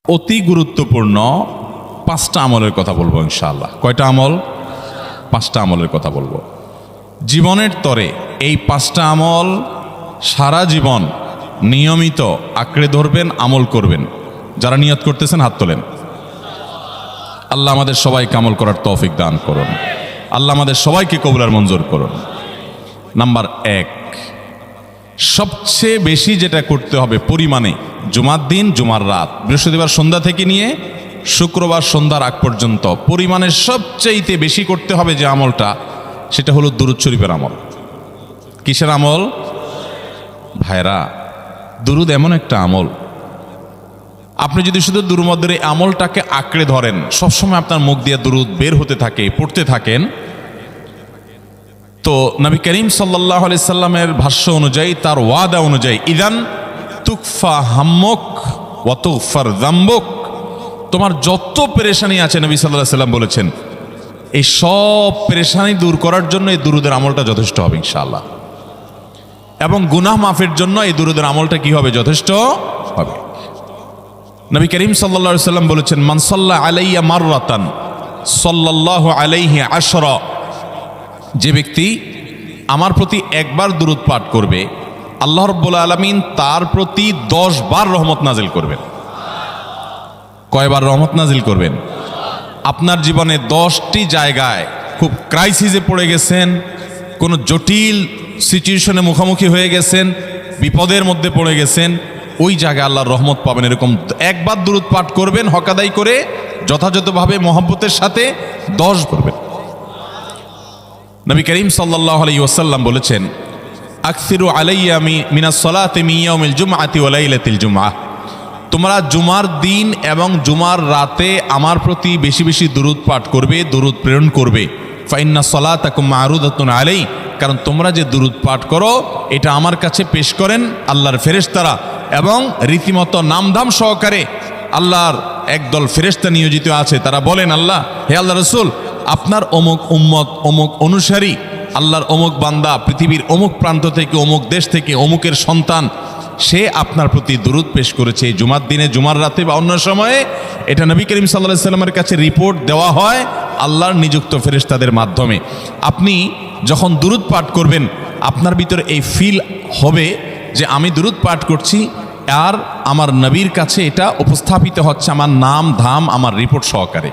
অতি গুরুত্বপূর্ণ 5টা আমলের কথা বলবো ইনশাআল্লাহ। কয়টা আমল? 5টা আমলের কথা বলবো। জীবনের তরে এই 5টা আমল সারা জীবন নিয়মিত আঁকড়ে ধরবেন, আমল করবেন। যারা নিয়ত করতেছেন হাত তোলেন। আল্লাহ আমাদের সবাইকে আমল করার তৌফিক দান করুন। আল্লাহ আমাদের সবাইকে কবুল মঞ্জুর করুন। নাম্বার 1, সবচেয়ে বেশি যেটা করতে হবে পরিমাণে, জুমার দিন, জুমার রাত, বৃহস্পতিবার সন্ধ্যা থেকে নিয়ে শুক্রবার সন্ধ্যার আগ পর্যন্ত পরিমাণে সবচেয়ে বেশি করতে হবে যে আমলটা, সেটা হলো দুরূদ শরীফের আমল। কিসের আমল? ভাইরা, দুরূদ এমন একটা আমল, আপনি যদি শুধু দুরূদের এই আমলটাকে আঁকড়ে ধরেন, সবসময় আপনার মুখ দিয়ে দুরূদ বের হতে থাকে, পড়তে থাকেন, তো নবী করিম সাল্লাল্লাহু আলাইহি সাল্লামের ভাষ্য অনুযায়ী, তার ওয়াদা অনুযায়ী, ইদান তুকফা হাম্মুক ওয়া তুগফার যামবুক, তোমার যত পেরেশানি আছে নবী সাল্লাল্লাহু আলাইহি সাল্লাম বলেছেন, এই সব পেরেশানি দূর করার জন্য এই দুরূদের আমলটা যথেষ্ট হবে ইনশাআল্লাহ। এবং গুনাহ মাফের জন্য এই দুরূদের আমলটা কি হবে? যথেষ্ট হবে। নবী করিম সাল্লাল্লাহু আলাইহি সাল্লাম বলেছেন, মান সাল্লা আলাইয়া মাররাতান সাল্লাল্লাহু আলাইহি আশরা, যে ব্যক্তি আমার প্রতি একবার দুরূদ পাঠ করবে, আল্লাহ রাব্বুল আলামিন তার প্রতি 10 বার রহমত নাজিল করবেন। কয়বার রহমত নাজিল করবেন? আপনার জীবনে 10টি জায়গায় খুব ক্রাইসিসে পড়ে গেছেন, কোনো জটিল সিচুয়েশনে মুখোমুখি হয়ে গেছেন, বিপদের মধ্যে পড়ে গেছেন, ওই জায়গায় আল্লাহর রহমত পাবেন। এরকম একবার দুরূদ পাঠ করবেন, হক আদায় করে যথাযথভাবে মহব্বতের সাথে 10 করবেন। নবী করিম সাল্লাল্লাহু আলাইহি ওয়াসাল্লাম বলেছেন, আকসিরু আলাইয়া মিনাস সালাতি মিন ইয়াউমিল জুমআতি ওয়া লাইলাতিল জুমআহ, তোমরা জুমার দিন এবং জুমার রাতে আমার প্রতি বেশি বেশি দুরূদ পাঠ করবে, দুরূদ প্রেরণ করবে। ফাইন্না সালাতাকুম মা'রুদাতুন আলাই, কারণ তোমরা যে দুরূদ পাঠ করো এটা আমার কাছে পেশ করেন আল্লাহর ফেরেশতারা, এবং রীতিমতো নামধাম সহকারে আল্লাহর একদল ফেরেশতা নিয়োজিত আছে। তারা বলেন, আল্লাহ, হে আল্লাহ রাসূল, আপনার অমুক উম্মত, অমুক অনুসারী, আল্লাহর অমুক বান্দা পৃথিবীর অমুক প্রান্ত থেকে, অমুক দেশ থেকে, অমুকের সন্তান, সে আপনার প্রতি দুরূদ পেশ করেছে জুমার দিনে, জুমার রাতে বা অন্য সময়ে। এটা নবী করিম সাল্লাল্লাহু আলাইহি সাল্লামের কাছে রিপোর্ট দেওয়া হয় আল্লাহর নিযুক্ত ফেরেশতাদের মাধ্যমে। আপনি যখন দুরূদ পাঠ করবেন, আপনার ভিতরে এই ফিল হবে যে আমি দুরূদ পাঠ করছি, আর আমার নবীর কাছে এটা উপস্থাপিত হচ্ছে আমার নাম ধাম, আমার রিপোর্ট সহকারে।